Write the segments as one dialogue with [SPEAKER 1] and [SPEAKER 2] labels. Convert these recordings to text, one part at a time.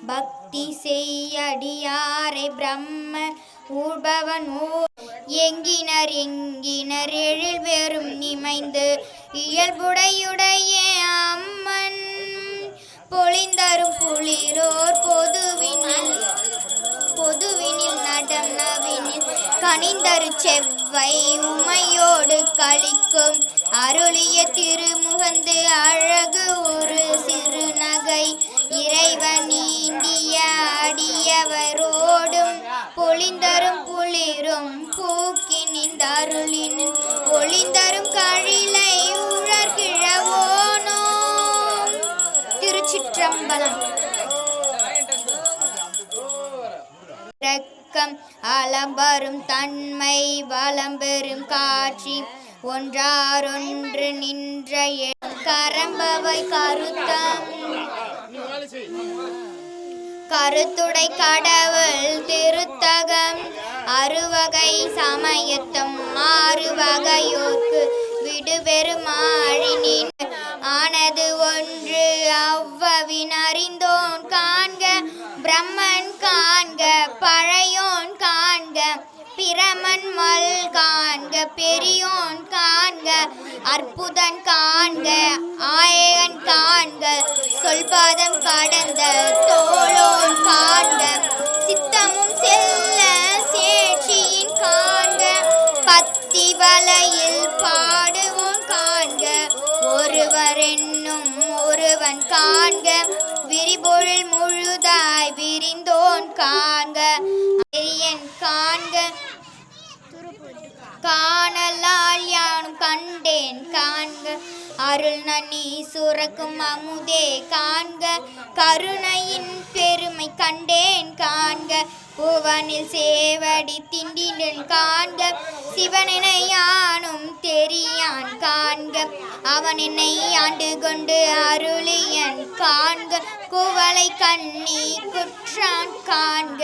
[SPEAKER 1] பக்தி செய்யடியாரை பிரம்ம ஊர்பவன் எங்கினர் எழில் வெறும் நிமைந்து இயல்புடையுடைய அம்மன் பொழிந்தரும் புலிரோர் பொதுவினில் நடம் நவினில் கனிந்தரு செவ்வை உமையோடு கழிக்கும் அருளிய திருமுகந்து அழகு ஒரு சிறுநகை இறைவன் நீண்டிய அடியவரோடும் பொழிந்தரும் புலிரும் பூக்கினின் அருளின் ஒளிந்தரும் கழிலை உழற்கிழவோனோ. திருச்சிற்றம்பலம். அலம்பரும் தன்மை வலம்பெரும் காட்சி ஒன்றாரொன்று நின்ற கரம்பவை கருத்துடை கடவுள் திருத்தகம் அறுவகை சமயத்தம் ஆறுவகையோர்க்கு விடுபெருமாழினின் ஆனது ஒன்று அவ்வவின் அறிந்தோன் காண்க பிரம்மன் காண்க பழையோன் காண்க பிரமன் மல் காண்க பெரியோன் காண்க அற்புதன் காண்க ஆயகன் காண்க சொல்பாதம் கடந்த தோளோன் காண்க சித்தமும் செல்ல சேட்சியின் காண்க பத்தி வலையில் பாடுவோன் காண்க ஒருவர் என்னும் ஒருவன் காண்க விரிபொருள் முழுதாய் விரிந்தோன் காண்க பெரியன் காண்க காணலால் யானும் கண்டேன் காண்க அருள் நன்னி சுரக்கும் அமுதே காண்க கருணையின் பெருமை கண்டேன் காண்க புவனில் சேவடி திண்டினன் காண்க சிவனென யானும் தெரியான் காண்க அவன் என்னை ஆண்டு கொண்டு அருளியன் காண்க குவளை கண்ணி குற்றான் காண்க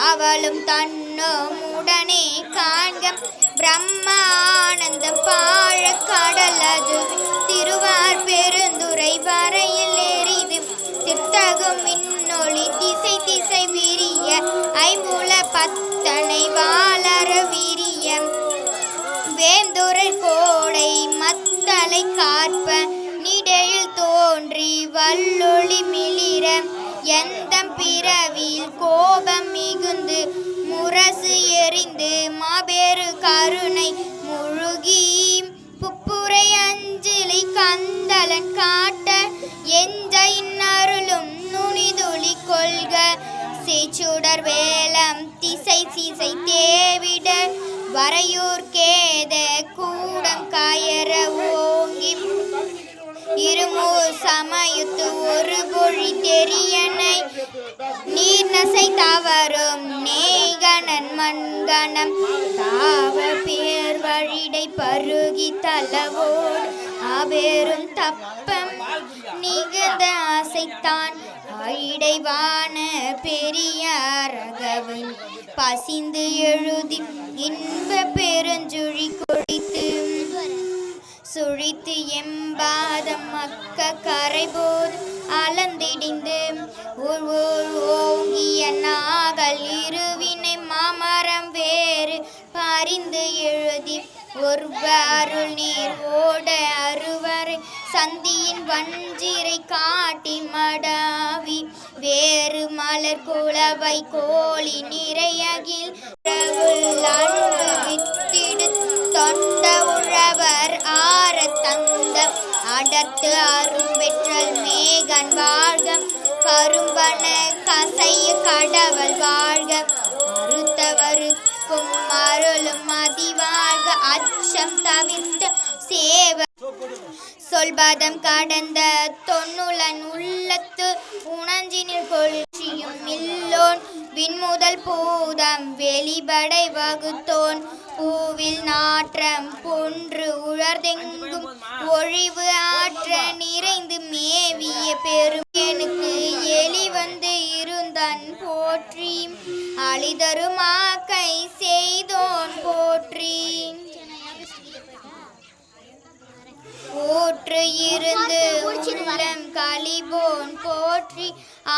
[SPEAKER 1] அவளும் தன்னும் உடனே காண்க பிரம்மானந்தம் பாழ கடலது திருவார் பெருந்துரை வரையில் எரிது தித்தகும் மின்னொளி திசை திசை விரிய ஐம்புல பத்தனை வாளர விரிய வேந்துரை கோடை மத்தலை காற்ப நிடையில் தோன்றி வல்லொளி மிளிர எந்தம் பிறவியில் கோபம் மிகுந்து முரசு எறிந்து மாபெரு கருணை முழுகி புப்புரை அஞ்சலி கந்தலன் காட்ட எஞ்சையின் அருளும் நுனிதுளி கொள்க சேச்சுடர் வேலம் திசை திசை தேவிட வரையூர் கேத கூடம் காயற ஓங்கி இருமூர் சமயத்து ஒரு பொழி தெரியனை நீர்நசை தவறும் நேகணன் மண்கணம் தாவ பேர் வழிடை பருகி தலவோடு அபேரும் தப்பம் நிகழ்ந்த ஆசைத்தான் அழிடைவான பெரியாரகவன் பசிந்து எழுதி இன்ப பெருஞ்சுழி கொடித்து சுழித்து எம்பாதம் மக்க கரைபோது அளந்திடிந்து ஓங்கிய நாகல் இருவினை மாமரம் வேறு பறிந்து எழுதி ஒருவ அருள் நீர் ஓட அறுவரை சந்தியின் வஞ்சிரை காட்டி மடாவி வேறு மலர் குளவை கோழி நிறையகில் அன்பு வித்திடு தொண்ட உழவர் ஆற தந்த அடர்த்து அரும்பெற்றல் மேகன் வாழ்க கரும்பன கசைய கடவுள் வாழ்க மறுத்தவருக்கும் அருளும் அதிவாழ்க அச்சம் தவிர்த்த சேவ சொல்பதம் கடந்த தொன்னுலன் உள்ளத்து உணஞ்சினில் கொள்ச்சியும் இல்லோன் விண்முதல் பூதம் வெளிபடை வகுத்தோன் பூவில் நாற்றம் பொன்று உழர்தெங்கும் ஒழிவு ஆற்ற நிறைந்து மேவிய பெருமேனுக்கு எலி வந்து இருந்தன் போற்றி அழிதருமாக்கை செய்தோன் போற்றி ஊற்று இருந்து உள்ளம் களிபோன் போற்றி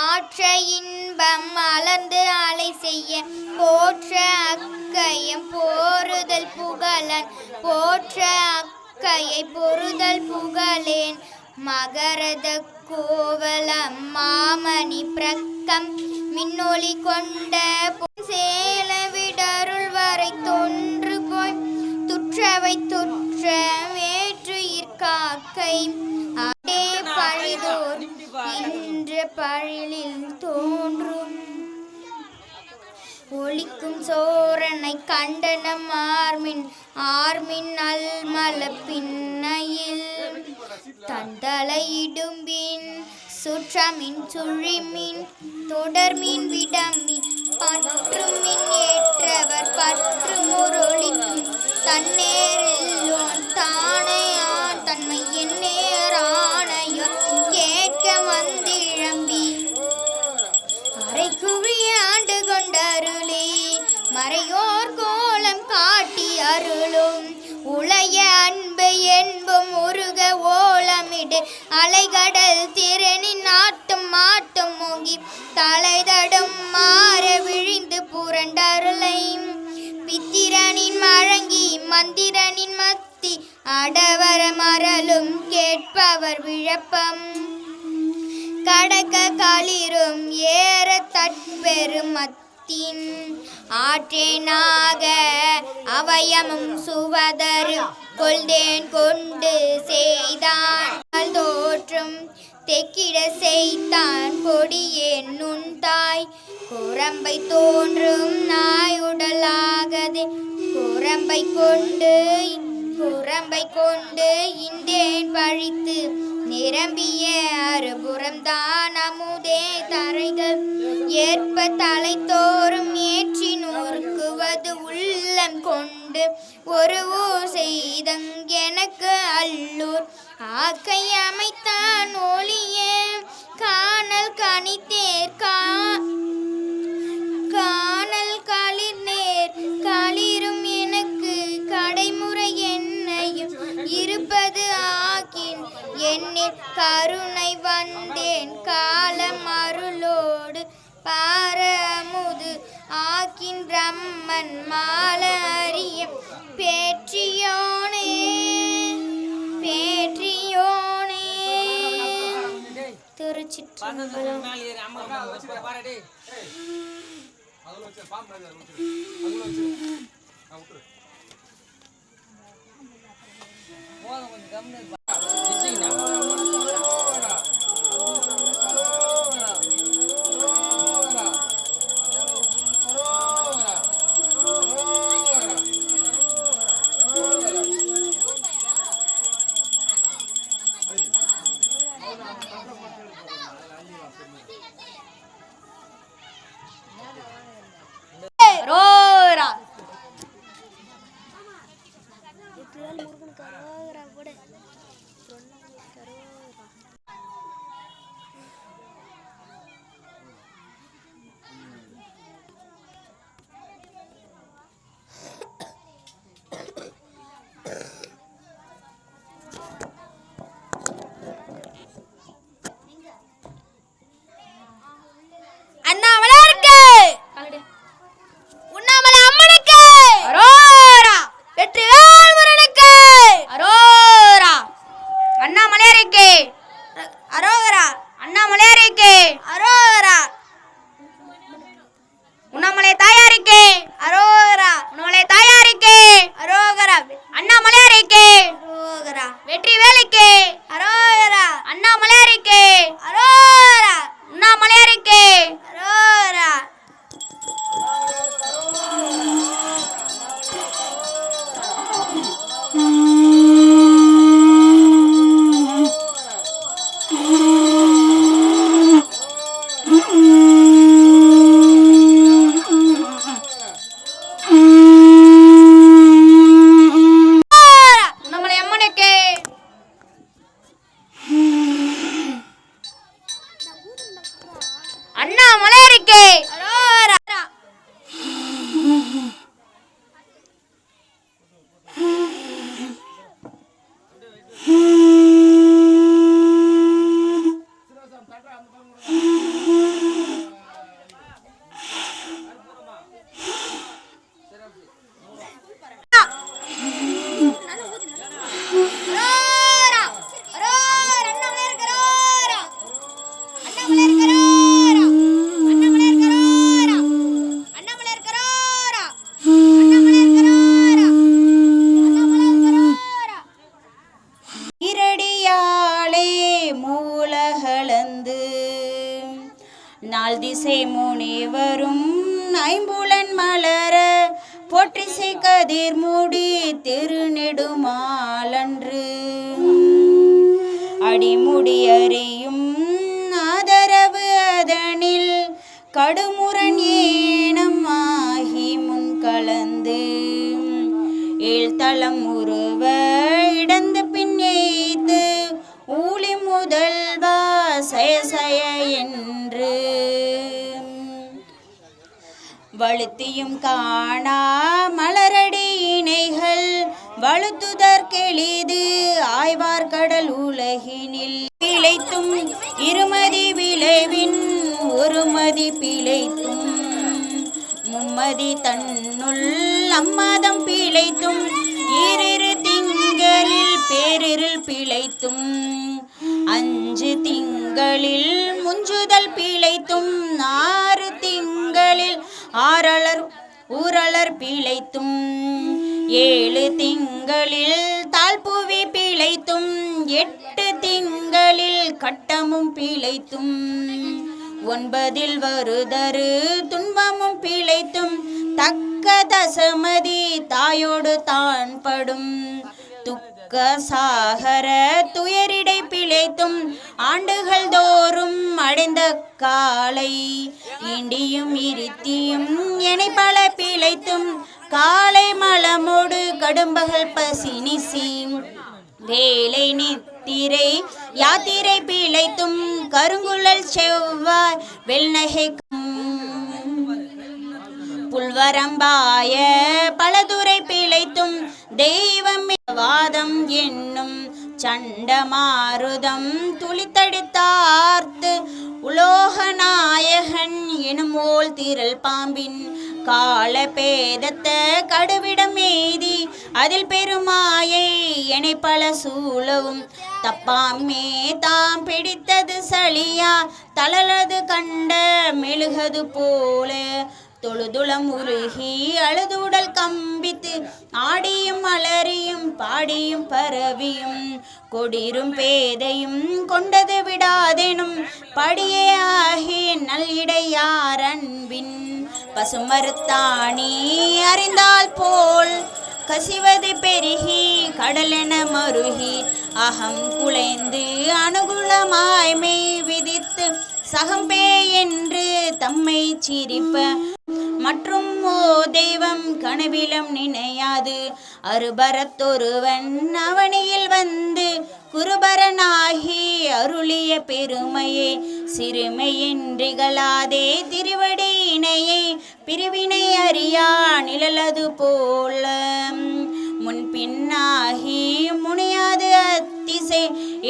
[SPEAKER 1] ஆற்ற இன்பம் மலர்ந்து அலை செய்ய போற்ற அக்கையம் போறுதல் புகழன் போற்ற அக்கையை பொறுதல் புகழேன் மகரத கோவலம் மாமணி பிரக்கம் மின்னொளி கொண்ட சேல விடருள் வரை தொன்று போய் துற்றவை துற்ற வேற்று காக்கை அதே பழிதோர் இன்ற பழிலில் தோன்றும் ஒளிக்கும் சோரனை கண்டனம் ஆர்மின் அல்மல பின்னையில் தந்தலை இடும்பின் சுற்றமின் சுழிமின் தொடர்மின் விடமின் பற்றுமின் ஏற்றவர் பற்று முரொளிக்கும் தன்னேரில்லோன் தானையான் தன்மை எந்நேரானையோ கேட்க வந்திழம்பி அரைக்குழி ஆண்டு கொண்டருளே மறையோர் கோலம் காட்டி அருளும் உளைய அன்பு என்பும் உருக ஓலமிடு அலைகடல் திறனின் நாட்டும் மாட்டும் மூங்கி தலைதடும் மாற விழிந்து புரண்டருளை பித்திரனின் மழங்கி மந்திரனின் மத்தி அடவர மரலும் கேட்பவர் விழப்பம் கடக்க களிரும் ஏற தற்பெருமத்தின் ஆற்றேனாக அவயமும் சுவதரும் கொள்தேன் கொண்டு செய்தான் தோற்றும் தெக்கிட செய்தான் கொடியேன் நுண்தாய் குரம்பை தோன்றும் நாய் உடலாகதே குரம்பை கொண்டு இந்தேன் பழித்து நிரம்பிய அறுபுறம் தான் அமுதே தரைகள் ஏற்ப தலை தோறும் ஏற்றி நூறுக்குவது உள்ளம் கொண்டு ஒரு ஊர் செய்தங் எனக்கு அல்லூர் ஆக்கை அமைத்தான் ஒளிய காணல் கனித்தேர் காணல் களிர் நேர் களிரும் எனக்கு கடைமுறை என்னையும் இருப்பது ஆக்கின் என்னில் கருணை வந்தேன் காலம் அருளோடு பார அமுது ஆக்கின் பிரம்மன் மால அறிய பேற்றியோனே திருச்சிற்றம்பலம்.
[SPEAKER 2] அண்ணாமலையாருக்கு நாள் திசை முனிவரும் ஐம்புலன் மலர போற்றிசை கதிர் மூடி திருநெடுமாலன்று அடிமுடி அறியும் ஆதரவு அதனில் கடுமுரண் ஏனம் ஆகி முன் கலந்து ஏழ்தளம் உருவ இடந்து பின் எய்து ஊழி முதல்வா சய என்று வழுத்தியும் காணா மலரடி இணைகள் வழுத்துதற்கெளிது ஆய்வார் கடல் உலகினில் பிழைத்தும் இருமதி விளைவின் ஒருமதி பிழைத்தும் மும்மதி தன்னுள் அம்மதம் பிழைத்தும் ஈரிரு திங்களில் பேரிருள் பிழைத்தும் அஞ்சு திங்களில் முஞ்சுதல் பிழைத்தும் 6 திங்களில் ஆரளர் ஊரளர் பிழைத்தும் 7 திங்களில் தாழ்புவி பிழைத்தும் 8 திங்களில் கட்டமும் பிழைத்தும் 9 வருதரு துன்பமும் பிழைத்தும் தக்க தசமதி தாயோடு தான் படும் துக்க சாகர துயரிடை பிழைத்தும் ஆண்டுகள் தோறும் அடைந்த காலை இண்டியும் இருத்தியும் எனை பல பிழைத்தும் காலை மலமோடு கடும்பகல் பசினிசி வேலை நித்திரை யாத்திரை பிழைத்தும் கருங்குழல் செவ்வாய் வெள்நகை புல்வரம்பாய பலதுரை பிழைத்தும் தெய்வம் வாதம் என்னும் சண்டமாருதம் துளித்தடித்தார்த்து உலோகநாயகன் எனுமோல் திரள் பாம்பின் கால பேதத்த கடுவிடம் எய்தி அதில் பெருமாயை எனை பல சூழவும் தப்பாமே தாம் பிடித்தது சளியா தளலது கண்ட மெழுகது போல தொழுதுளம் உருகி அழுதுடல் கம்பித்து ஆடியும் அலறியும் பாடியும் பரவியும் கொடிரும் பேதையும் கொண்டது விடாதெனும் படியே ஆகி நல் இடையார் அன்பின் பசுமறுத்தாணி அறிந்தால் போல் கசிவது பெருகி கடலென மருகி அகம் குலைந்து அனுகுலமாய்மை விதித்து சகம்பே என்று தம்மை சிரிப்ப மற்றும் தெய்வம் கனவிலும் நினையாது அருபரத்தொருவன் அவனியில் வந்து குருபரனாகி அருளிய பெருமையை சிறுமையின்றிகளாதே திருவடி இணையை பிரிவினை அறியா நிழலது போல முன்பின்னாகி முனியாது அத்திசை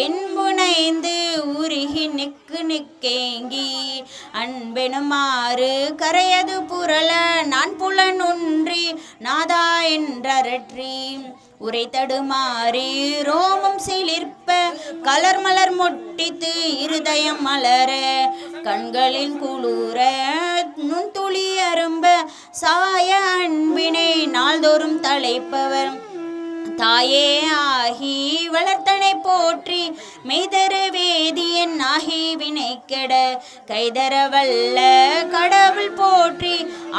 [SPEAKER 2] என்புனைந்து உருகி நிக்கு நிக்கேங்கி அன்பெனுமாறு கரையது புரள நான் புலன் ஒன்றி நாதா என்றரற்றி உரை தடுமாறி ரோமம் சிலிர்ப்ப கலர் மலர் மொட்டித்து இருதயம் மலர கண்களின் குளிர நுண்துளி அரும்ப சாய அன்பினை நாள்தோறும் தலைப்பவர் தாயே ஆகி வளர்த்தனை போற்றி மெய்தரு வேதியன் ஆகி வினை கெட கைதரவல்ல கடவுள் போற்றி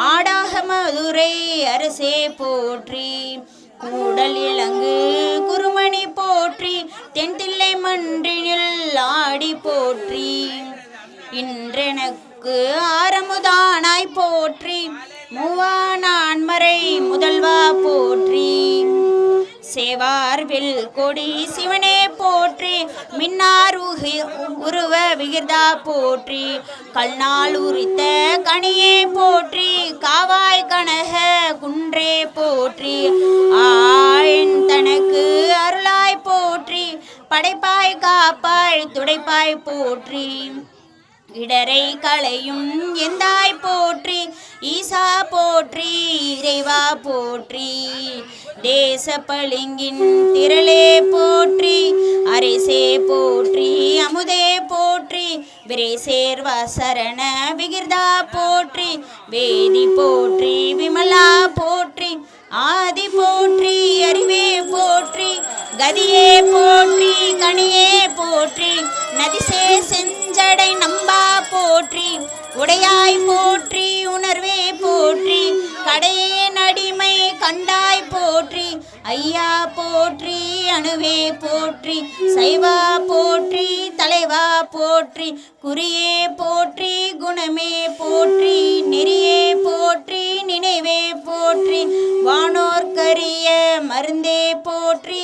[SPEAKER 2] ஆடாக மதுரை அரசே போற்றி கூடல் இலங்கு குருமணி போற்றி தென்தில்லை மன்றினில் ஆடி போற்றி இன்றெனக்கு ஆரமுதானாய் போற்றி மூவா நான்மறை முதல்வா போற்றி சேவார்வில் கொடி சிவனே போற்றி மின்னார் உருவ விகிர்தா போற்றி கல்நாள் உரித்த கனியே போற்றி காவாய் கனக குன்றே போற்றி ஆயன் தனக்கு அருளாய் போற்றி படைப்பாய் காப்பாய் துடைப்பாய் போற்றி இடரை களையும் எந்தாய் போற்றி ஈசா போற்றி இறைவா போற்றி தேச பளிங்கின் திரளே போற்றி அரசே போற்றி அமுதே போற்றி விரைசேர் வசரண விகிர்தா போற்றி வேதி போற்றி விமலா போற்றி ஆதி போற்றி அறிவே போற்றி கதியே போற்றி கனியே போற்றி நதிசே செஞ்சடை நம்பா போற்றி உடையாய் போற்றி உணர்வே போற்றி கடையேன் அடிமை கண்டாய் போற்றி ஐயா போற்றி அணுவே போற்றி சைவா போற்றி தலைவா போற்றி குறியே போற்றி குணமே போற்றி நெறியே போற்றி நினைவே போற்றி வானோர்க்கரிய மருந்தே போற்றி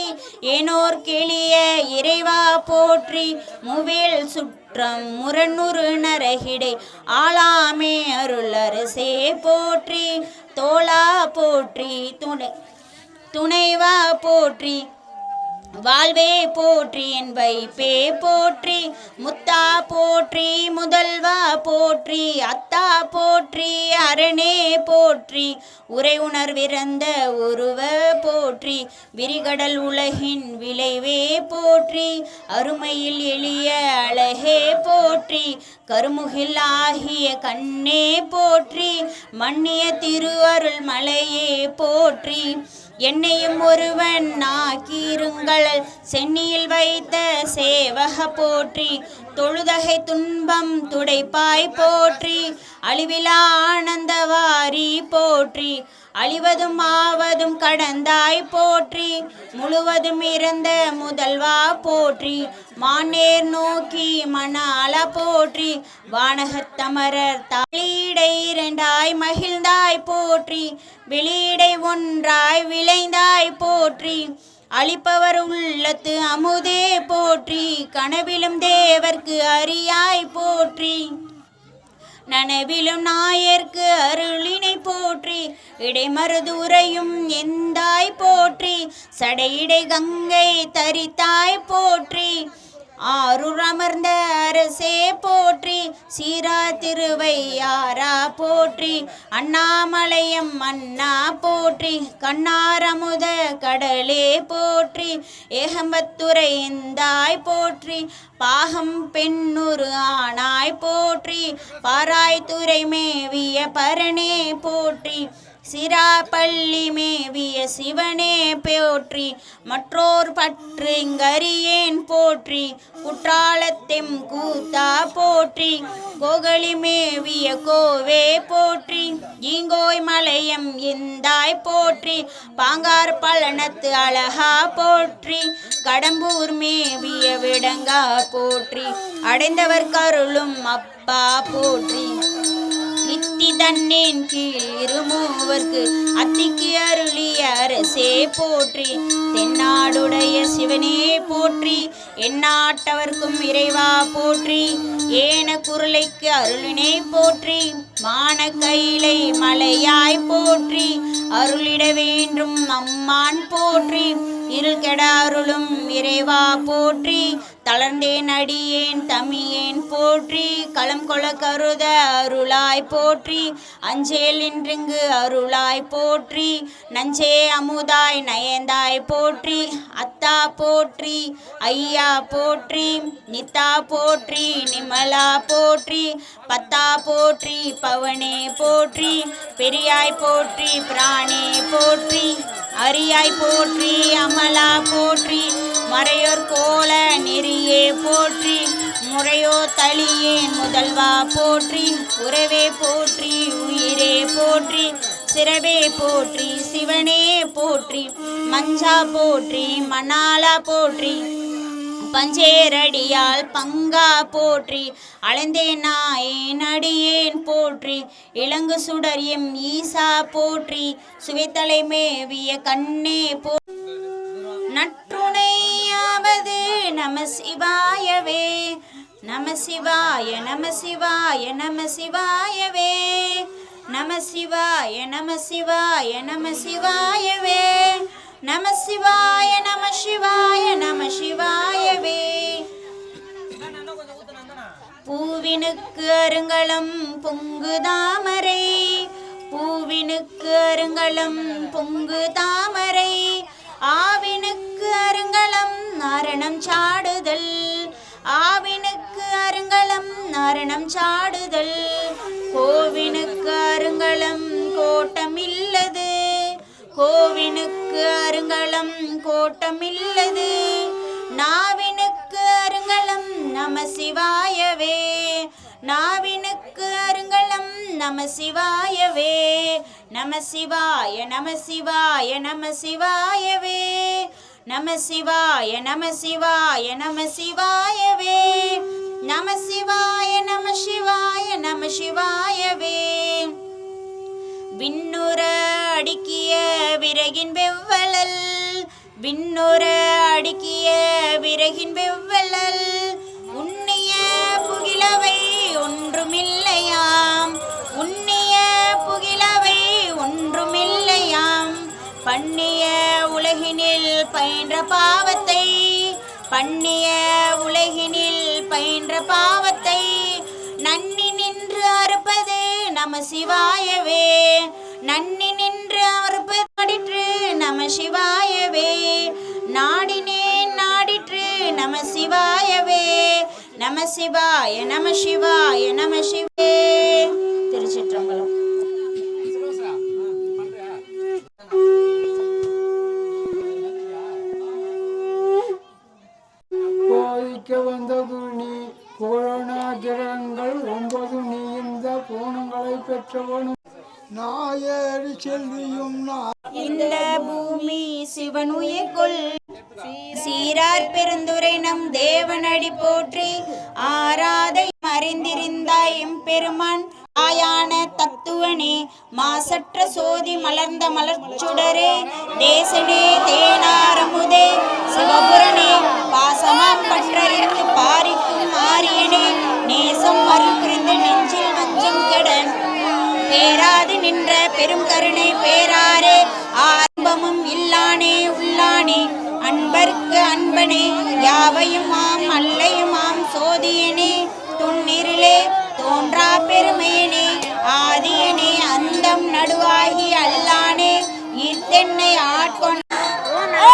[SPEAKER 2] ஏனோர் கெளிய இறைவா போற்றி மூவேல் சுற்றம் முரணுறு நரகிடை ஆளாமே அருளரசே போற்றி தோளா போற்றி துணைவா போற்றி வாழ்வே போற்றி என் வைப்பே போற்றி முத்தா போற்றி முதல்வா போற்றி அத்தா போற்றி அரணே போற்றி உரை உணர்விறந்த உருவ போற்றி விரிகடல் உலகின் விளைவே போற்றி அருமையில் எளிய அழகே போற்றி கருமுகில் ஆகிய கண்ணே போற்றி மன்னிய திருவருள் மலையே போற்றி என்னையும் ஒருவன் ஆக்கிருங்கள் சென்னியில் வைத்த சேவக போற்றி தொழுதகை துன்பம் துடைப்பாய் போற்றி அழிவிலா ஆனந்தவாரி போற்றி அழிவதும் ஆவதும் கடந்தாய் போற்றி முழுவதும் இறந்த முதல்வா போற்றி மானேர் நோக்கி மணால போற்றி வானகத்தமரர் தாளீடை இரண்டாய் மகிழ்ந்தாய் போற்றி வெளியீடை ஒன்றாய் விளைந்தாய் போற்றி அளிப்பவர் உள்ளத்து அமுதே போற்றி கனவிலும் தேவர்க்கு அறியாய் போற்றி நனவிலும் நாயர்க்கு அருளினை போற்றி இடைமருதுரையும் எந்தாய் போற்றி சடையிடை கங்கை தரித்தாய் போற்றி ஆரூர் அமர்ந்த அரசே போற்றி சீரா திருவையாரா போற்றி அண்ணாமலையம் அண்ணா போற்றி கண்ணாரமுத கடலே போற்றி ஏகம்பத்துரை எந்தாய் போற்றி பாகம் பெண்ணுரு ஆனாய் போற்றி பாராய்த்துறை மேவிய பரணே போற்றி சிராப்பள்ளி மேவிய சிவனே போற்றி மற்றோர் பற்று இங்கறியேன் போற்றி குற்றாலத்தெம் கூத்தா போற்றி கோகலி மேவிய கோவே போற்றி ஈங்கோய் மலையம் எந்தாய் போற்றி பாங்கார் பழனத்து அழகா போற்றி கடம்பூர் மேவிய விடங்கா போற்றி அடைந்தவர் கருளும் அப்பா போற்றி இத்தி தன்னின் கீழ் இருமூவர்க்கு அத்திக்கு அருளிய அரசே போற்றி தென்னாடுடைய சிவனே போற்றி எந்நாட்டவர்க்கும் இறைவா போற்றி ஏன குருளைக்கு அருளினை போற்றி மான கையிலை மலையாய் போற்றி அருளிட வேண்டும் அம்மான் போற்றி இருள் கெட அருளும் இறைவா போற்றி தளர்ந்தேன் அடியேன் தமியேன் போற்றி களம் கொள கருத அருளாய் போற்றி அஞ்சேல் இன்றிங்கு அருளாய் போற்றி நஞ்சே அமுதாய் நயந்தாய் போற்றி அத்தா போற்றி ஐயா போற்றி நித்தா போற்றி நிமலா போற்றி பத்தா போற்றி பவனே போற்றி பெரியாய் போற்றி பிராணே போற்றி அரியாய் போற்றி அமலா போற்றி மறையோர் கோல நெறியே போற்றி முறையோ தளியேன் முதல்வா போற்றி உறவே போற்றி உயிரே போற்றி சிறவே போற்றி சிவனே போற்றி மஞ்சா போற்றி மணாலா போற்றி பஞ்சேரடியால் பங்கா போற்றி அளந்தேன் நாயேன் அடியேன் போற்றி இளங்கு சுடர் எம் ஈசா போற்றி சுவைத்தலை மேவிய கண்ணே போ நற்றுணையாவது நம சிவாயவே நம சிவாய நம சிவாய நம சிவாயவே நம சிவாய நம சிவாய நம சிவாயவே நம சிவாய நம சிவாய நம சிவாயவே பூவினுக்கு அருங்கலம் பொங்கு தாமரை பூவினுக்கு அருங்கலம் பொங்கு தாமரை ஆவினுக்கு அருங்கலம் நாரணம் சாடுதல் ஆவினுக்கு அருங்கலம் நாரணம் சாடுதல் கோவினுக்கு அருங்கலம் கோட்டமில்லது கோவினுக்கு அருங்கலம் கோட்டமில்லது நாவினுக்கு அருங்கலம் நம சிவாயவே நாவினுக்கு அருங்கலம் நம சிவாயவே நம சிவாய நம சிவாய நம சிவாயவே நம சிவாய நம சிவாய நம சிவாயவே நம சிவாய நம சிவாய நம சிவாயவே விண்ணுற அடுக்கிய விறகின் வெவ்வலல் விண்ணுற அடுக்கிய விறகின் வெவ்வலல் உண்ணிய புகிலவை ஒன்றுமில்லையாம் உண்ணிய புகிலவை ஒன்றுமில்லையாம் பண்ணிய உலகினில் பயின்ற பாவத்தை பண்ணிய உலகினில் பயின்ற பாவத்தை நன்னி நின்று அறுப்பது நம சிவாயவே நன்னி நின்று அறுப்பது நாடிற்று நம சிவாயவே நாடினேன் நாடிற்று நம சிவாயவே நம சிவாய நம சிவாய நம சிவே. திருச்சிற்றம்பலம்.
[SPEAKER 3] போதிக்க வந்தது நீ கோணாகிரகங்கள் 9 நீ இந்த கோணங்களை பெற்றவனும் நாயேறி செல்வியும்
[SPEAKER 2] இந்த பூமி சிவன் உயிர்கொள் சீரார் பெருந்துரை நம் தேவனடி போற்றி ஆராதை அறிந்திருந்தாய் எம்பெருமான் ஆயான தத்துவனே மாசற்ற சோதி மலர்ந்த மலர்ச்சுடரே தேசனே தேனாரமுதே சிவபுரனே பாசமாம் பற்றறிந்து பாரிக்கும் ஆரியனே நேசம் அருள் புரிந்து நெஞ்சில் வஞ்சம் கெடன் பேராது நின்ற பெரும் கருணை பேராரே ஆரம்பமும் இல்லானே உள்ளானே அன்பர்க்கு அன்பனே யாவையும் ஆம் அல்லையும் ஆம் சோதியனே துன்னிருளே தோன்றா பெருமேனே ஆதியனே அந்தம் நடுவாகி அல்லானே ஈர்த்தென்னை ஆட்கொண்ட
[SPEAKER 1] ஒன்று